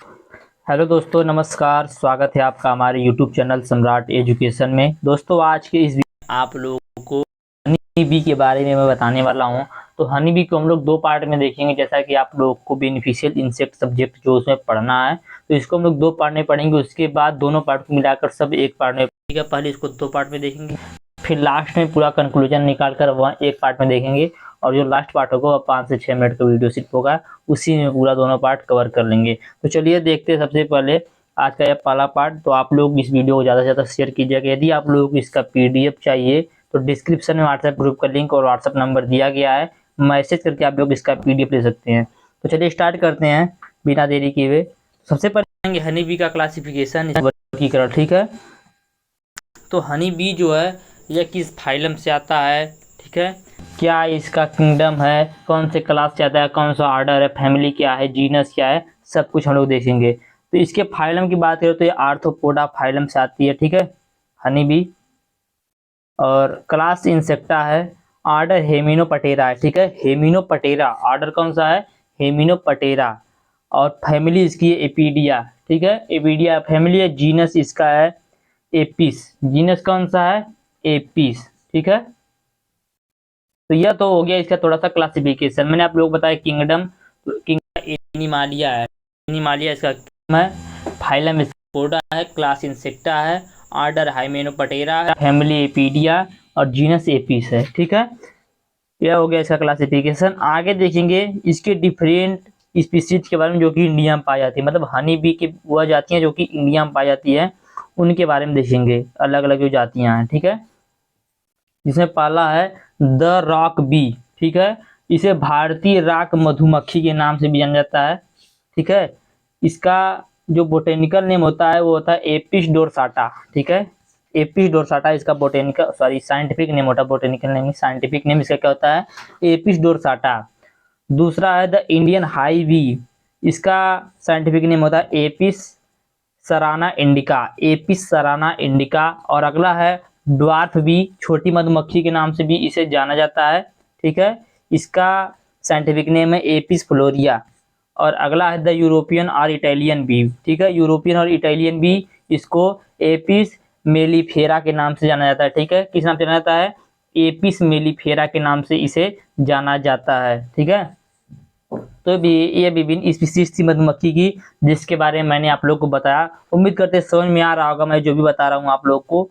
Hello दोस्तों, नमस्कार। स्वागत है आपका हमारे यूट्यूब चैनल सम्राट एजुकेशन में। दोस्तों, आज के इस वीडियो में आप लोगों को हनी बी के बारे में मैं बताने वाला हूं। तो हनी बी को हम लोग दो पार्ट में देखेंगे, जैसा कि आप लोगों को बेनिफिशियल इंसेक्ट सब्जेक्ट जो उसमें पढ़ना है, तो इसको हम लोग दो पार्ट में पढ़ेंगे। उसके बाद दोनों पार्ट को मिलाकर सब एक पार्ट में पढ़ेंगे। पहले इसको दो पार्ट में देखेंगे, फिर लास्ट में पूरा कंक्लूजन निकाल कर वह एक पार्ट में देखेंगे। और जो लास्ट पार्ट होगा 5 से 6 मिनट का वीडियो सिर्फ होगा, उसी में पूरा दोनों पार्ट कवर कर लेंगे। तो चलिए देखते हैं सबसे पहले आज का यह पहला पार्ट। तो आप लोग इस वीडियो को ज़्यादा से ज़्यादा शेयर कीजिएगा। यदि आप लोगों को इसका पीडीएफ चाहिए तो डिस्क्रिप्शन में व्हाट्सएप ग्रुप का लिंक और व्हाट्सएप नंबर दिया गया है, मैसेज करके आप लोग इसका पीडीएफ ले सकते हैं। तो चलिए स्टार्ट करते हैं बिना देरी किए हुए। सबसे पहले हनी बी का क्लासिफिकेशन, वर्गीकरण। ठीक है, तो हनी बी जो है यह किस फाइलम से आता है, ठीक है, क्या इसका किंगडम है, कौन से क्लास से आता है, कौन सा ऑर्डर है, फैमिली क्या है, जीनस क्या है, सब कुछ हम लोग देखेंगे। तो इसके फाइलम की बात करें तो ये आर्थ्रोपोडा फाइलम से आती है, ठीक है, हनी बी। और क्लास इंसेक्टा है, ऑर्डर हेमिनोपटेरा है, ठीक है, हेमिनोपटेरा ऑर्डर कौन सा है, हेमिनोपटेरा। और फैमिली इसकी है एपीडिया, ठीक है, एपीडिया फैमिली है। जीनस इसका है एपिस, जीनस कौन सा है, एपिस, ठीक है। तो यह तो हो गया इसका थोड़ा सा क्लासिफिकेशन। मैंने आप लोग बताया किंगडम, तो किंगडम एनिमालिया है, एनिमालिया इसका किंगडम है, फाइलम स्पोडा है, क्लास इंसेक्टा है, ऑर्डर हाइमेनोपटेरा है, फैमिली एपीडिया और जीनस एपिस है, ठीक है। यह हो गया इसका क्लासिफिकेशन। आगे देखेंगे इसके डिफरेंट स्पीसीज के बारे में जो कि इंडिया में पाई जाती है, मतलब हनी बी की वह जातियाँ जो कि इंडिया में पाई जाती है उनके बारे में देखेंगे, अलग अलग जो जातियाँ हैं, ठीक है। जिसमें पहला है द रॉक बी, ठीक है, इसे भारतीय राक मधुमक्खी के नाम से भी जाना जाता है, ठीक है। इसका जो बोटेनिकल नेम होता है वो होता है एपिस डोरसाटा, ठीक है, एपिस डोरसाटा इसका बोटेनिकल साइंटिफिक नेम होता है, बोटेनिकल नेम साइंटिफिक नेम इसका क्या होता है, एपिस डोरसाटा। दूसरा है द इंडियन हाई बी, इसका साइंटिफिक नेम होता है Apis Sarana indica, Apis Sarana indica. और अगला है ड्वार्फ बी, छोटी मधुमक्खी के नाम से भी इसे जाना जाता है, ठीक है, इसका साइंटिफिक नेम है एपिस फ्लोरिया। और अगला है द यूरोपियन और इटालियन बी, ठीक है, यूरोपियन और इटालियन बी, इसको एपिस मेलिफेरा के नाम से जाना जाता है, ठीक है, किस नाम से जाना जाता है, एपिस मेलिफेरा के नाम से इसे जाना जाता है, ठीक है। तो भी ये विभिन्न स्पीसीज थी मधुमक्खी की, जिसके बारे में मैंने आप लोग को बताया। उम्मीद करते हैं समझ में आ रहा होगा मैं जो भी बता रहा हूँ आप लोग को।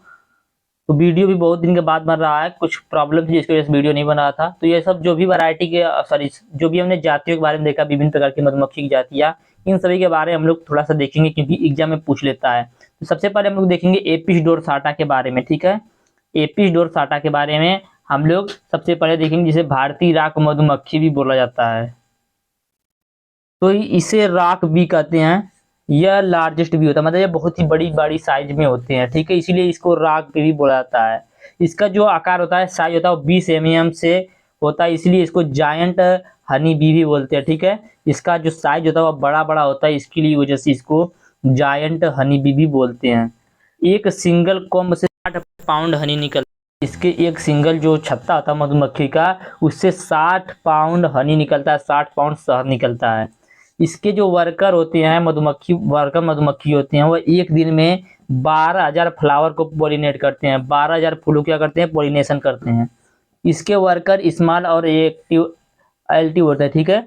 तो वीडियो भी बहुत दिन के बाद बन रहा है, कुछ प्रॉब्लम थी जिसकी वजह से वीडियो नहीं बन रहा था। तो ये सब जो भी वैरायटी के सॉरी जो भी हमने जातियों के बारे में देखा, विभिन्न प्रकार की मधुमक्खी की जातियाँ, इन सभी के बारे में हम लोग थोड़ा सा देखेंगे क्योंकि एग्जाम में पूछ लेता है। तो सबसे पहले हम लोग देखेंगे एपिस डोरसाटा के बारे में, ठीक है, एपिस डोरसाटा के बारे में हम लोग सबसे पहले देखेंगे, जिसे भारतीय राक मधुमक्खी भी बोला जाता है। तो इसे राक बी कहते हैं। यह लार्जेस्ट भी होता है, मतलब ये बहुत ही बड़ी बड़ी साइज में होते हैं, ठीक है, इसीलिए इसको राक भी बोला जाता है। इसका जो आकार होता है, साइज होता है, वो 20 mm से होता है, इसलिए इसको जायंट हनी बी भी बोलते हैं, ठीक है। इसका जो साइज होता है वो बड़ा बड़ा होता है, इसके लिए वजह से इसको जायंट हनी बी भी बोलते हैं। एक सिंगल कॉम्ब से 60 पाउंड हनी निकलता है। इसके एक सिंगल जो छत्ता होता है मधुमक्खी का, उससे 60 पाउंड हनी निकलता है, 60 पाउंड शहद निकलता है। इसके जो वर्कर होते हैं, मधुमक्खी वर्कर मधुमक्खी होते हैं, वो एक दिन में 12,000 फ्लावर को पोलिनेट करते हैं, 12,000 फूलों क्या करते हैं, पोलिनेशन करते हैं। इसके वर्कर स्मॉल और एक्टिव एल्टिव होते हैं, ठीक है।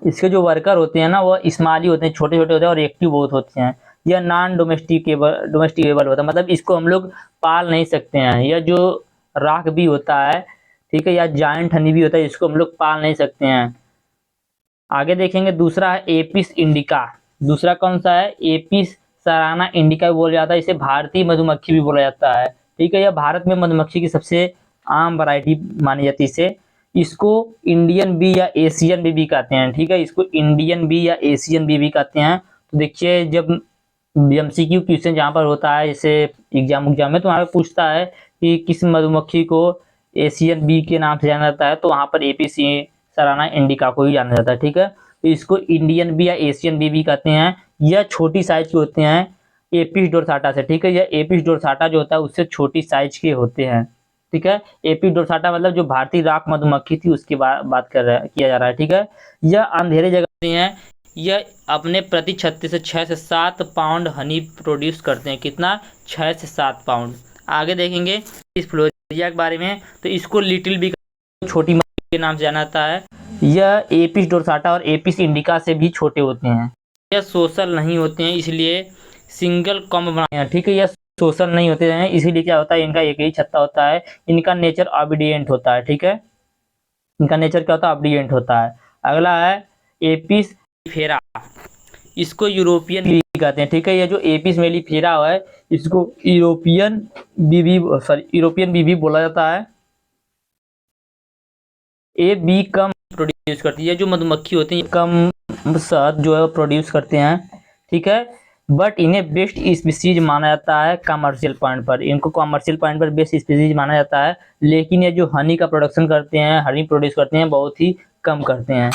इसके जो वर्कर होते हैं ना, वो स्मॉल होते हैं, छोटे छोटे होते हैं और एक्टिव बहुत होते हैं। यह नॉन डोमेस्टिकेबल होता है, मतलब इसको हम लोग पाल नहीं सकते हैं। यह जो राख भी होता है, ठीक है, या जायंट हनी भी होता है, इसको हम लोग पाल नहीं सकते हैं। आगे देखेंगे, दूसरा है एपिस इंडिका। दूसरा कौन सा है, एपिस सराना इंडिका भी बोला जाता है, इसे भारतीय मधुमक्खी भी बोला जाता है, ठीक है। यह भारत में मधुमक्खी की सबसे आम वैरायटी मानी जाती है। इसे इसको इंडियन बी या एशियन बी भी कहते हैं, ठीक है, इसको इंडियन बी या एशियन बी भी कहते हैं। तो देखिए, जब एमसीक्यू क्वेश्चन जहाँ पर होता है, जैसे एग्जाम में, तो वहाँ पे पूछता है कि किस मधुमक्खी को एशियन बी के नाम से जाना जाता है, तो वहाँ पर एपीसी सराना इंडिका को ही जाना जाता है, ठीक है। तो इसको इंडियन बी या एशियन बी भी कहते हैं। यह छोटी साइज के होते हैं एपिस डोरसाटा से, ठीक है, यह एपिस डोरसाटा जो होता है उससे छोटी साइज के होते हैं, ठीक है। एपिस डोरसाटा मतलब जो भारतीय राख मधुमक्खी थी उसकी बात किया जा रहा है, ठीक है। यह अंधेरे जगह हैं, यह अपने प्रति छत्ते से 6 से 7 पाउंड हनी प्रोड्यूस करते हैं। कितना? 6 से 7 पाउंड। आगे देखेंगे इस फ्लोरिया के बारे में, तो इसको लिटिल बी, छोटी मक्खी के नाम से जाना जाता है। यह एपिस डोर्साटा और एपिस इंडिका से भी छोटे होते हैं। यह सोशल नहीं होते हैं, इसलिए सिंगल कॉम्ब बनाते हैं। ठीक है, यह सोशल नहीं होते हैं, इसीलिए क्या होता है, इनका एक ही छत्ता होता है। इनका नेचर ऑबिडियंट होता है। ठीक है, इनका नेचर क्या होता है? ऑबिडियंट होता है। अगला है एपिस मेलिफेरा, इसको यूरोपियन भी कहते हैं। ठीक है, ये जो एपिस मेलिफेरा है इसको यूरोपियन बीवी बोला जाता है। ए बी कम प्रोड्यूस करती है, जो मधुमक्खी होती है कम शहद जो है प्रोड्यूस करते हैं। ठीक है, बट इन्हें बेस्ट स्पीसीज माना जाता है कमर्शियल पॉइंट पर। इनको कमर्शियल पॉइंट पर बेस्ट स्पीसीज माना जाता है, लेकिन ये जो हनी का प्रोडक्शन करते हैं, हनी प्रोड्यूस करते हैं, बहुत ही कम करते हैं।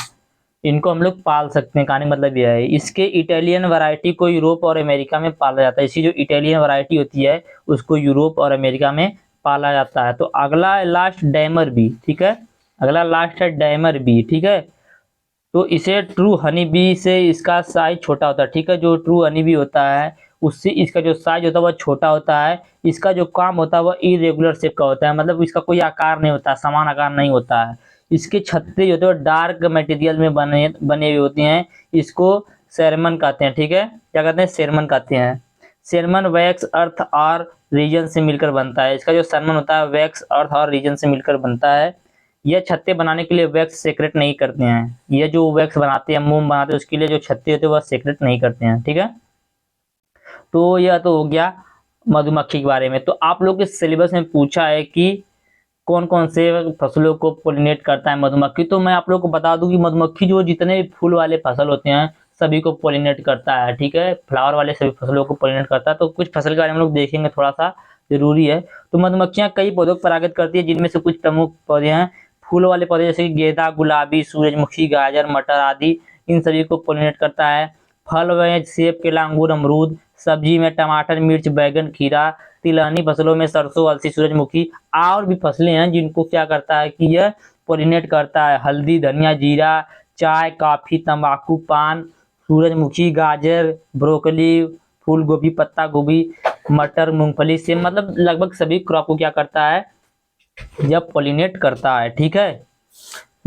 इनको हम लोग पाल सकते हैं, कहने का मतलब यह है। इसके इटालियन वैरायटी को यूरोप और अमेरिका में पाला जाता है। इसकी जो इटालियन वैरायटी होती है उसको यूरोप और अमेरिका में पाला जाता है। तो अगला लास्ट डैमर बी। ठीक है, अगला लास्ट है डैमर बी। ठीक है, तो इसे ट्रू हनी बी से इसका साइज छोटा होता है। ठीक है, जो ट्रू हनी बी होता है उससे इसका जो साइज होता है वह छोटा होता है। इसका जो काम होता है वह इरेगुलर शेप का होता है, मतलब इसका कोई आकार नहीं होता, समान आकार नहीं होता है। इसके छत्ते जो होते हैं डार्क मटेरियल में बने हुए होते हैं। इसको सेरमन कहते हैं। ठीक है, क्या कहते हैं? सेरमन कहते हैं। सेरमन वैक्स अर्थ और रीजन से मिलकर बनता है। इसका जो सेरमन होता है वैक्स अर्थ और रीजन से मिलकर बनता है। यह छत्ते बनाने के लिए वैक्स सेक्रेट नहीं करते हैं। ये जो वैक्स बनाते हैं, मोम बनाते हैं, उसके लिए जो छत्ते होते हैं वह सेक्रेट नहीं करते हैं। ठीक है, तो यह तो हो गया मधुमक्खी के बारे में। तो आप लोग के सिलेबस में पूछा है कि कौन कौन से फसलों को पोलिनेट करता है मधुमक्खी। तो मैं आप लोग को बता दूं कि मधुमक्खी जो जितने फूल वाले फसल होते हैं सभी को पोलिनेट करता है। ठीक है, फ्लावर वाले सभी फसलों को पोलिनेट करता है। तो कुछ फसल के बारे में हम लोग देखेंगे, थोड़ा सा जरूरी है। तो मधुमक्खियां कई पौधों को परागित करती है, जिनमें से कुछ प्रमुख पौधे हैं फूल वाले पौधे, जैसे कि गेंदा, गुलाबी, सूरजमुखी, गाजर, मटर आदि। इन सभी को पोलिनेट करता है। फल में सेब, केला, अंगूर, अमरूद। सब्जी में टमाटर, मिर्च, बैगन, खीरा। तिलहनी फसलों में सरसों, अलसी, सूरजमुखी। और भी फसलें हैं जिनको क्या करता है कि यह पोलिनेट करता है। हल्दी, धनिया, जीरा, चाय, कॉफी, तंबाकू, पान, सूरजमुखी, गाजर, ब्रोकली, फूल गोभी, पत्ता गोभी, मटर, मूंगफली से, मतलब लगभग सभी क्रॉप को क्या करता है, जब पोलिनेट करता है। ठीक है,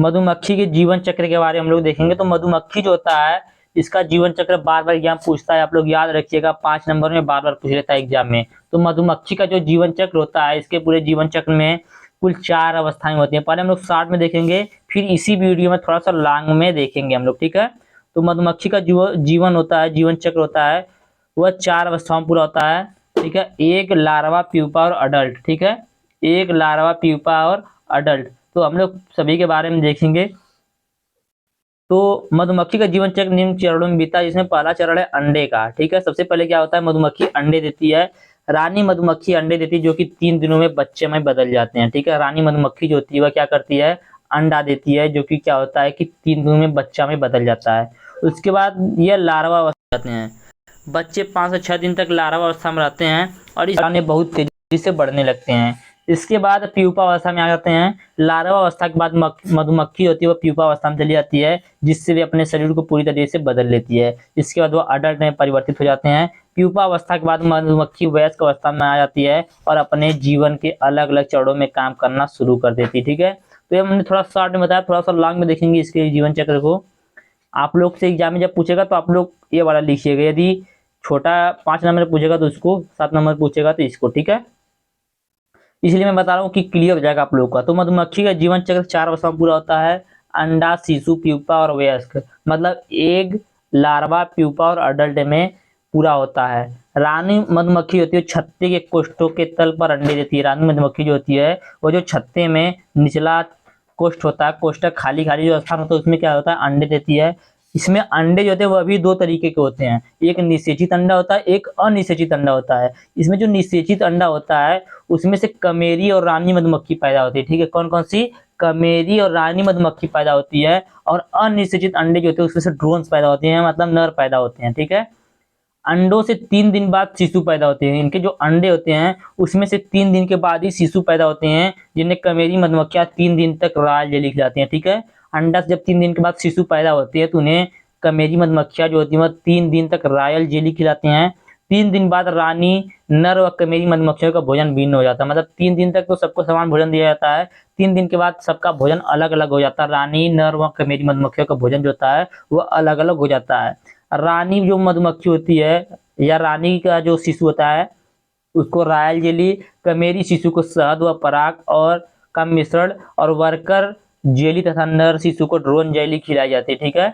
मधुमक्खी के जीवन चक्र के बारे में हम लोग देखेंगे। तो मधुमक्खी जो होता है इसका जीवन चक्र बार बार एग्जाम पूछता है, आप लोग याद रखिएगा, 5 नंबर में बार बार पूछ लेता है एग्जाम में। तो मधुमक्खी का जो जीवन चक्र होता है, इसके पूरे जीवन चक्र में कुल 4 अवस्थाएं होती हैं। पहले हम लोग शॉर्ट में देखेंगे, फिर इसी वीडियो में थोड़ा सा लॉन्ग में देखेंगे हम लोग। ठीक है, तो मधुमक्खी का जो जीवन होता है, जीवन चक्र होता है, वह 4 अवस्थाओं में पूरा होता है। ठीक है, एक लार्वा, प्यूपा और अडल्ट। ठीक है, एक लार्वा, प्यूपा और अडल्ट। तो हम लोग सभी के बारे में देखेंगे। तो मधुमक्खी का जीवन चक्र निम्न चरणों में बीता है, जिसमें पहला चरण है अंडे का। ठीक है, सबसे पहले क्या होता है, मधुमक्खी अंडे देती है। रानी मधुमक्खी अंडे देती है, जो कि 3 दिनों में बच्चे में बदल जाते हैं। ठीक है, रानी मधुमक्खी जो होती है वह क्या करती है, अंडा देती है, जो कि क्या होता है कि 3 दिनों में बच्चा में बदल जाता है। उसके बाद यह लार्वा अवस्था जाते हैं। बच्चे 5 से 6 दिन तक लार्वा अवस्था में रहते हैं और इस बहुत तेजी से बढ़ने लगते हैं। इसके बाद प्यूपा अवस्था में आ जाते हैं। लार्वा अवस्था के बाद मधुमक्खी होती है वो प्यूपा अवस्था में चली जाती है, जिससे वे अपने शरीर को पूरी तरीके से बदल लेती है। इसके बाद वो अडल्ट में परिवर्तित हो जाते हैं। प्यूपा अवस्था के बाद मधुमक्खी वयस्क अवस्था में आ जाती है और अपने जीवन के अलग अलग चरणों में काम करना शुरू कर देती है। ठीक है, तो ये हमने थोड़ा शॉर्ट में बताया, थोड़ा सा लॉन्ग में देखेंगे इसके जीवन चक्र को। आप लोग से एग्जाम में जब पूछेगा तो आप लोग ये वाला लिखिएगा, यदि छोटा 5 नंबर पूछेगा तो इसको, 7 नंबर पूछेगा तो इसको। ठीक है, इसलिए मैं बता रहा हूँ कि क्लियर हो जाएगा आप लोगों का। तो मधुमक्खी का जीवन चक्र 4 अवस्था में पूरा होता है। अंडा, शिशु, प्यूपा और वयस्क, मतलब एग, लार्वा, प्यूपा और अडल्ट में पूरा होता है। रानी मधुमक्खी होती है छत्ते के कोष्ठों के तल पर अंडे देती है। रानी मधुमक्खी जो होती है वो जो छत्ते में निचला कोष्ठ होता है, कोष्ठक खाली खाली जो स्थान होता है उसमें क्या होता है, अंडे देती है। इसमें अंडे जो होते हैं वह भी 2 तरीके के होते हैं, एक निषेचित अंडा होता है, एक अनिषेचित अंडा होता है। इसमें जो निषेचित अंडा होता है उसमें से कमेरी और रानी मधुमक्खी पैदा होती है। ठीक है, कौन कौन सी, कमेरी और रानी मधुमक्खी पैदा होती है। और अनिषेचित अंडे जो होते हैं उसमें से ड्रोन्स पैदा होते हैं, मतलब नर पैदा होते हैं। ठीक है, अंडों से 3 दिन बाद शिशु पैदा होते हैं। इनके जो अंडे होते हैं उसमें से 3 दिन के बाद ही शिशु पैदा होते हैं, जिन्हें कमेरी मधुमक्खियां 3 दिन तक राज जेली खिलाती हैं। ठीक है, अंडा से जब 3 दिन के बाद शिशु पैदा होते हैं तो उन्हें कमेरी मधुमक्खियां जो होती हैं वह 3 दिन तक रॉयल जेली खिलाती हैं। 3 दिन बाद रानी नर व कमेरी मधुमक्खियों का भोजन भिन्न हो जाता है। मतलब 3 दिन तक तो सबको समान भोजन दिया जाता है, 3 दिन के बाद सबका भोजन अलग अलग हो जाता है। रानी नर व कमेरी मधुमक्खियों का भोजन जो होता है वो अलग अलग हो जाता है। रानी जो मधुमक्खी होती है या रानी का जो शिशु होता है उसको रॉयल जेली, कमेरी शिशु को शहद व पराग और का मिश्रण और वर्कर जेली तथा नर शिशु को ड्रोन जेली खिलाई जाती है। ठीक है,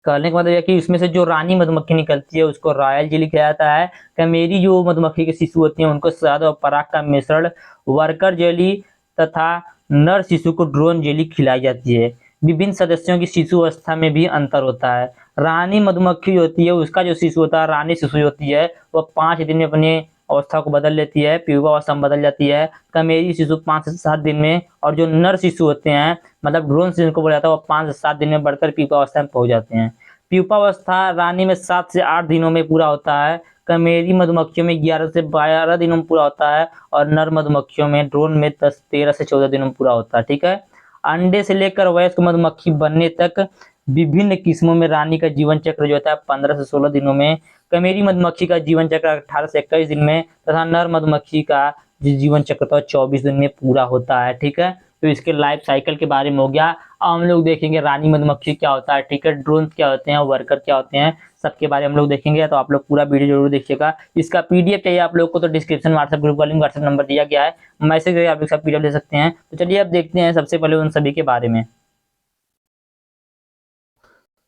कहने का मतलब है कि इसमें से जो रानी मधुमक्खी निकलती है उसको रॉयल जेली खिलाया जाता है। कमेरी जो मधुमक्खी के शिशु होती हैं उनको शहद और पराग का मिश्रण, वर्कर जेली तथा नर शिशु को ड्रोन जेली खिलाई जाती है। विभिन्न सदस्यों की शिशु अवस्था में भी अंतर होता है। रानी मधुमक्खी होती है उसका जो शिशु होता है, रानी शिशु होती है वह 5 दिन में अपने अवस्था को बदल लेती है, प्यूपा अवस्था में बदल जाती है। कमेरी शिशु 5 से 7 दिन में, और जो नर शिशु होते हैं मतलब ड्रोन शिशु को बोला जाता है वो 5 से 7 दिन में बढ़कर प्यूपा अवस्था में पहुंच जाते हैं। प्यूपा अवस्था रानी में 7 से 8 दिनों में पूरा होता है, कमेरी मधुमक्खियों में 11 से 12 दिनों में पूरा होता है, और नर मधुमक्खियों में ड्रोन में 13 से 14 दिनों में पूरा होता है। ठीक है, अंडे से लेकर वयस्क मधुमक्खी बनने तक विभिन्न किस्मों में रानी का जीवन चक्र जो होता है 15 से 16 दिनों में, कमेरी मधुमक्खी का जीवन चक्र 18 से 21 दिन में तथा नर मधुमक्खी का जो जीवन चक्र होता है 24 दिन में पूरा होता है। ठीक है, तो इसके लाइफ साइकिल के बारे में हो गया। अब हम लोग देखेंगे रानी मधुमक्खी क्या होता है, ठीक है, ड्रोन क्या होते हैं, वर्कर क्या होते हैं, सबके बारे में हम लोग देखेंगे। तो आप लोग पूरा वीडियो जरूर देखिएगा। इसका पीडीएफ चाहिए आप लोग को तो डिस्क्रिप्शन व्हाट्सएप ग्रुप का लिंक, व्हाट्सएप नंबर दिया गया है, मैसेज करके आप लोग सब पीडीएफ ले सकते हैं। तो चलिए अब देखते हैं सबसे पहले उन सभी के बारे में।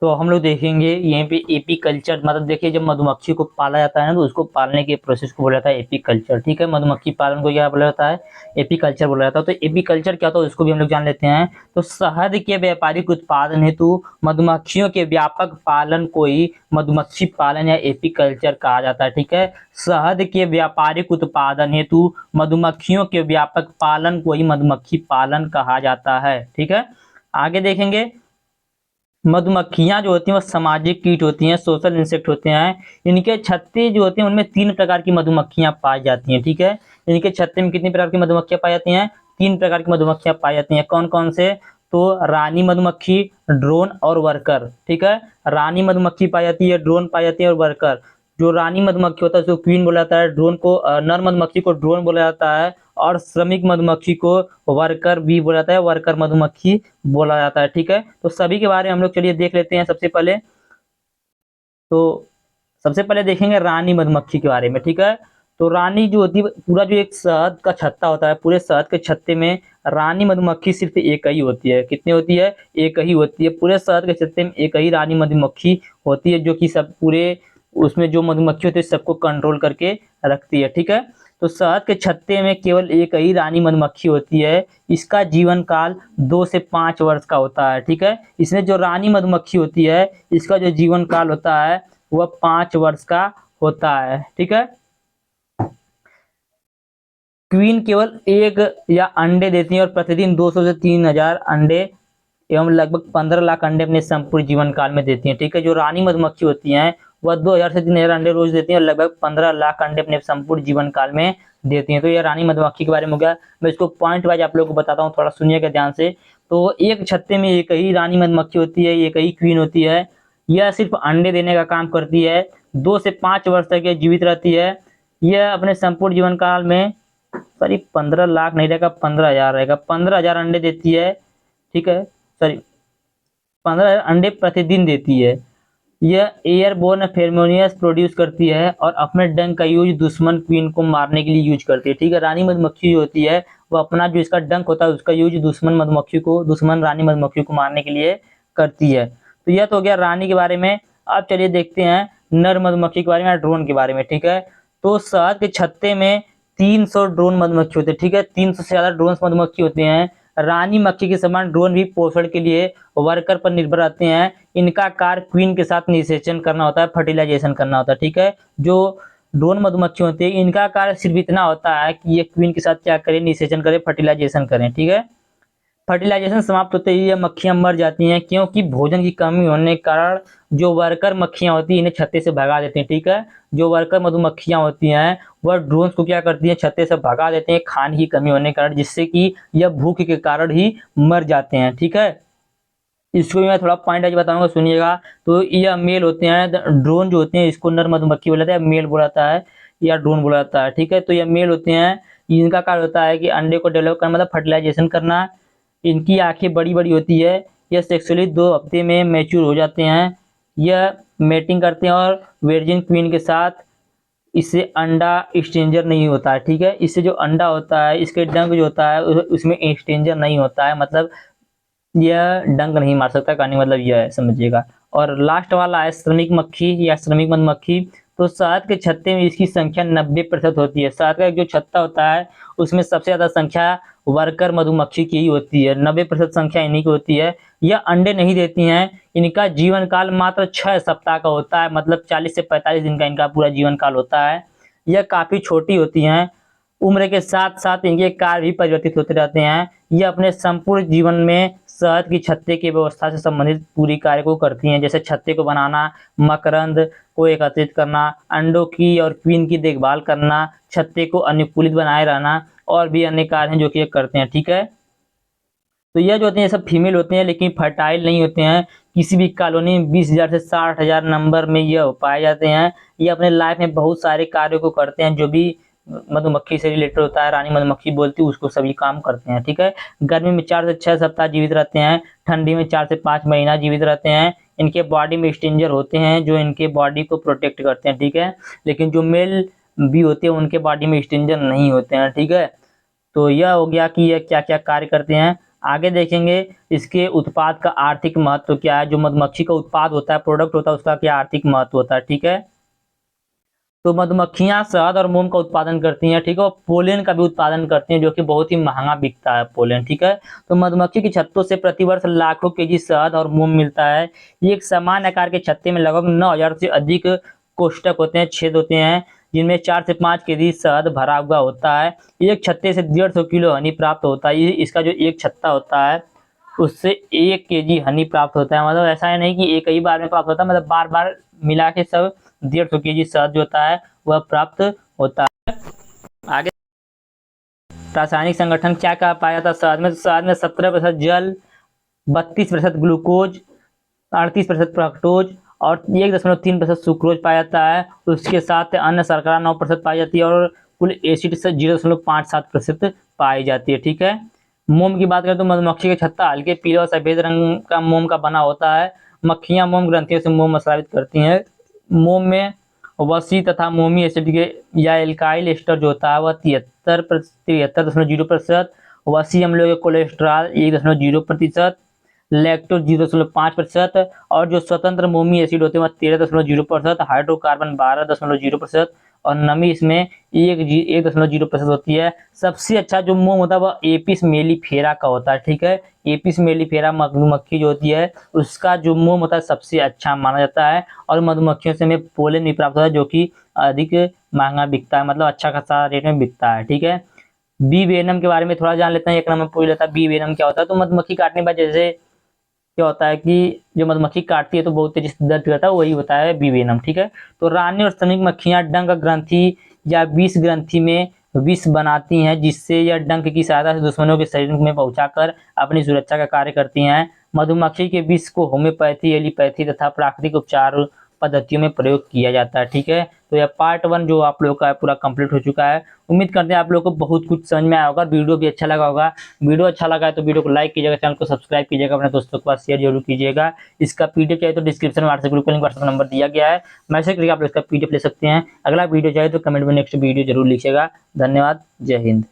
तो हम लोग देखेंगे यहीं पे एपी कल्चर, मतलब देखिए जब मधुमक्खी को पाला जाता है ना तो उसको पालने के प्रोसेस को बोला जाता है एपी कल्चर। ठीक है, मधुमक्खी पालन को क्या बोला जाता है, एपी कल्चर बोला जाता है। तो एपी कल्चर क्या होता है उसको भी हम लोग जान लेते हैं। तो शहद के व्यापारिक उत्पादन हेतु मधुमक्खियों के व्यापक पालन को ही मधुमक्खी पालन या एपी कल्चर कहा जाता है। ठीक है, शहद के व्यापारिक उत्पादन हेतु मधुमक्खियों के व्यापक पालन को ही मधुमक्खी पालन कहा जाता है। ठीक है, आगे देखेंगे मधुमक्खियां जो होती हैं वो सामाजिक कीट होती हैं, सोशल इंसेक्ट होते हैं। इनके छत्ते जो होते हैं उनमें 3 प्रकार की मधुमक्खियां पाई जाती हैं। ठीक है, इनके छत्ते में कितनी प्रकार की मधुमक्खियां पाई जाती हैं, 3 प्रकार की मधुमक्खियां पाई जाती हैं। कौन कौन से, तो रानी मधुमक्खी, ड्रोन और वर्कर। ठीक है, रानी मधुमक्खी पाई जाती है, ड्रोन पाई जाती है और वर्कर। जो रानी मधुमक्खी होता है उसको क्वीन बोला जाता है, ड्रोन को नर मधुमक्खी को ड्रोन बोला जाता है, और श्रमिक मधुमक्खी को वर्कर भी बोला जाता है, वर्कर मधुमक्खी बोला जाता है। ठीक है, तो सभी के बारे में हम लोग चलिए देख लेते हैं। सबसे पहले देखेंगे रानी मधुमक्खी के बारे में। ठीक है, तो रानी जो होती है पूरा जो एक शहद का छत्ता होता है, पूरे शहद के छत्ते में रानी मधुमक्खी सिर्फ एक ही होती है। कितनी होती है, एक ही होती है। पूरे शहद के छत्ते में एक ही रानी मधुमक्खी होती है जो कि सब पूरे उसमें जो मधुमक्खी होती है सबको कंट्रोल करके रखती है। ठीक है, तो शहद के छत्ते में केवल एक ही रानी मधुमक्खी होती है। इसका जीवन काल 2 से 5 वर्ष का होता है। ठीक है, इसमें जो रानी मधुमक्खी होती है इसका जो जीवन काल होता है वह 5 वर्ष का होता है। ठीक है, क्वीन केवल एक या अंडे देती है और प्रतिदिन 200 से 3000 अंडे एवं लगभग 15 लाख अंडे अपने संपूर्ण जीवन काल में देती हैं। ठीक है, जो रानी मधुमक्खी होती हैं वह 2000 से 3000 अंडे रोज देती हैं और लगभग 15 लाख अंडे अपने संपूर्ण जीवन काल में देती हैं। तो ये रानी मधुमक्खी के बारे में हो गया। मैं इसको पॉइंट वाइज आप लोगों को बताता हूँ, थोड़ा सुनिएगा ध्यान से। तो एक छत्ते में एक ही रानी मधुमक्खी होती है, एक ही क्वीन होती है। यह सिर्फ अंडे देने का काम करती है, 2 से 5 वर्ष तक यह जीवित रहती है। यह अपने संपूर्ण जीवन काल में सॉरी 15 लाख नहीं रहेगा, 15,000 रहेगा, 15,000 अंडे देती है। ठीक है, सॉरी 15,000 अंडे प्रतिदिन देती है। यह एयरबोर्न फेरोमोनियस प्रोड्यूस करती है और अपने डंक का यूज दुश्मन क्वीन को मारने के लिए यूज करती है। ठीक है, रानी मधुमक्खी जो होती है वो अपना जो इसका डंक होता है उसका यूज दुश्मन रानी मधुमक्खी को मारने के लिए करती है। तो यह तो हो गया रानी के बारे में। अब चलिए देखते हैं नर मधुमक्खी के बारे में, ड्रोन के बारे में। ठीक है, तो शहद के छत्ते में 300 ड्रोन मधुमक्खी होते हैं। ठीक है, 300 से ज्यादा ड्रोन मधुमक्खी होते हैं। रानी मक्खी के समान ड्रोन भी पोषण के लिए वर्कर पर निर्भर रहते हैं। इनका कार्य क्वीन के साथ निषेचन करना होता है, फर्टिलाइजेशन करना होता है। ठीक है, जो ड्रोन मधुमक्खी होती है इनका कार्य सिर्फ इतना होता है कि ये क्वीन के साथ क्या करें, निषेचन करें, फर्टिलाइजेशन करें। ठीक है, फर्टिलाइजेशन समाप्त होते ही ये मक्खियां मर जाती हैं क्योंकि भोजन की कमी होने के कारण जो वर्कर मक्खियां होती हैं इन्हें छत्ते से भगा देती हैं। ठीक है, जो वर्कर मधुमक्खियां होती हैं वह ड्रोन्स को क्या करती हैं, छत्ते से भगा देते हैं खाने की कमी होने के कारण, जिससे कि यह भूख के कारण ही मर जाते हैं। ठीक है, इसको भी मैं थोड़ा पॉइंट आज बताऊंगा, सुनिएगा। तो यह मेल होते हैं, ड्रोन जो होते हैं इसको नर मधुमक्खी बोला जाता है, मेल बोला जाता है या ड्रोन बोला जाता है, ठीक है। तो यह मेल होते हैं, इनका कार्य होता है कि अंडे को डेवलप करना, मतलब फर्टिलाइजेशन करना। इनकी आंखें बड़ी बड़ी होती है। यह सेक्सुअली 2 हफ्ते में मैच्योर हो जाते हैं। यह मेटिंग करते हैं और वर्जिन क्वीन के साथ। इससे अंडा एक्सचेंजर नहीं होता है, ठीक है। इससे जो अंडा होता है, इसके डंक जो होता है उसमें एक्सचेंजर नहीं होता है, मतलब यह डंक नहीं मार सकता, कहने का मतलब यह है, समझिएगा। और लास्ट वाला है श्रमिक मक्खी या श्रमिक मधुमक्खी। तो शहद के छत्ते में इसकी संख्या 90% होती है। शहद का जो छत्ता होता है उसमें सबसे ज्यादा संख्या वर्कर मधुमक्खी की ही होती है, 90% संख्या इन्हीं की होती है। यह अंडे नहीं देती हैं। इनका जीवन काल मात्र 6 सप्ताह का होता है, मतलब 40 से 45 दिन का इनका पूरा जीवन काल होता है। यह काफी छोटी होती हैं। उम्र के साथ साथ इनके कार्य भी परिवर्तित होते रहते हैं। ये अपने संपूर्ण जीवन में शहद की छत्ते की व्यवस्था से संबंधित पूरी कार्य को करती हैं, जैसे छत्ते को बनाना, मकरंद को एकत्रित करना, अंडों की और क्वीन की देखभाल करना, छत्ते को अनुकूलित बनाए रहना, और भी अन्य कार्य हैं जो कि ये करते हैं, ठीक है। तो यह जो होते हैं सब फीमेल होते हैं, लेकिन फर्टाइल नहीं होते हैं। किसी भी कॉलोनी में 20,000 से 60,000 नंबर में यह पाए जाते हैं। ये अपने लाइफ में बहुत सारे कार्यों को करते हैं, जो भी मधुमक्खी से रिलेटेड होता है, रानी मधुमक्खी बोलती है उसको, सभी काम करते हैं, ठीक है। गर्मी में 4 से 6 सप्ताह जीवित रहते हैं। ठंडी में 4 से 5 महीना जीवित रहते हैं। इनके बॉडी में स्टिंजर होते हैं जो इनके बॉडी को प्रोटेक्ट करते हैं, ठीक है। लेकिन जो मेल भी होते हैं उनके बॉडी में स्टिंजर नहीं होते हैं, ठीक है। तो यह हो गया कि यह क्या क्या कार्य करते हैं। आगे देखेंगे इसके उत्पाद का आर्थिक महत्व क्या है। जो मधुमक्खी का उत्पाद होता है, प्रोडक्ट होता है, उसका क्या आर्थिक महत्व होता है, ठीक है। तो मधुमक्खियां शहद और मोम का उत्पादन करती हैं, ठीक है, और पोलन का भी उत्पादन करती हैं, जो कि बहुत ही महंगा बिकता है पोलन, ठीक है। तो मधुमक्खी की छत्तों से प्रतिवर्ष लाखों केजी शहद और मोम मिलता है। ये एक समान आकार के छत्ते में लगभग 9,000 से अधिक कोष्ठक होते हैं, छेद होते हैं, जिनमें 4 से 5 केजी शहद भरा हुआ होता है। एक छत्ते से 150 किलो हनी प्राप्त होता है। इसका जो एक छत्ता होता है उससे 1 केजी हनी प्राप्त होता है। मतलब ऐसा है नहीं कि एक ही बार में प्राप्त होता है, मतलब बार बार मिला के सब 150 केजी शहद जो होता है वह प्राप्त होता है। आगे रासायनिक संगठन क्या क्या पाया जाता है शहद में। शहद में 17% जल, 32% ग्लूकोज, 38% फ्रक्टोज और 1.3% सुक्रोज पाया जाता है। उसके साथ अन्य शर्करा 9% पाई जाती है और कुल एसिड से 0.57% पाई जाती है, ठीक है। मोम की बात करें तो मधुमक्खी का छत्ता हल्के पीले और सफेद रंग का मोम का बना होता है। मक्खियां मोम ग्रंथियों से मोम स्रावित करती हैं। मोम में वसी तथा मोमी एसिड के या एल्काइल एस्टर जो होता है वह 73.0%, वसी अम्लों के कोलेस्ट्रॉल 1.0%, लैक्टोज 0.5%, और जो स्वतंत्र मोमी एसिड होते हैं वह 13.0%, हाइड्रोकार्बन 12.0% और नमी इसमें 1.0% होती है। सबसे अच्छा जो मोम होता है वह एपिस मेलिफेरा का होता है, ठीक है। एपिस मेलिफेरा मधुमक्खी जो होती है उसका जो मोम होता है सबसे अच्छा माना जाता है। और मधुमक्खियों से हमें पोलन भी प्राप्त होता है, जो कि अधिक महंगा बिकता है, मतलब अच्छा खासा रेट में बिकता है, ठीक है। बी वेनम के बारे में थोड़ा जान लेते हैं, एक नंबर पूछ लेता है बी वेनम क्या होता है। तो मधुमक्खी काटने के बाद जैसे क्या होता है कि जो मधुमक्खी काटती है तो बहुत तेजी से दर्द करता है, वही होता है बी वेनम, ठीक है। तो रानी और श्रमिक मक्खियां डंक ग्रंथि या विष ग्रंथि में विष बनाती हैं, जिससे यह डंक की सहायता से दुश्मनों के शरीर में पहुंचाकर अपनी सुरक्षा का कार्य करती हैं। मधुमक्खी के विष को होम्योपैथी, एलिपैथी तथा प्राकृतिक उपचार पद्धतियों में प्रयोग किया जाता है, ठीक है। तो यह पार्ट 1 जो आप लोगों का पूरा कंप्लीट हो चुका है। उम्मीद करते हैं आप लोगों को बहुत कुछ समझ में आया होगा, वीडियो भी अच्छा लगा होगा। वीडियो अच्छा लगा है तो वीडियो को लाइक कीजिएगा, चैनल को सब्सक्राइब कीजिएगा, अपने दोस्तों के पास शेयर जरूर कीजिएगा। इसका पीडीएफ चाहिए तो डिस्क्रिप्शन में व्हाट्सएप ग्रुप का लिंक, व्हाट्सएप नंबर दिया गया है, मैसेज करके आप इसका पीडीएफ ले सकते हैं। अगला वीडियो चाहिए तो कमेंट में नेक्स्ट वीडियो जरूर लिखिएगा। धन्यवाद, जय हिंद।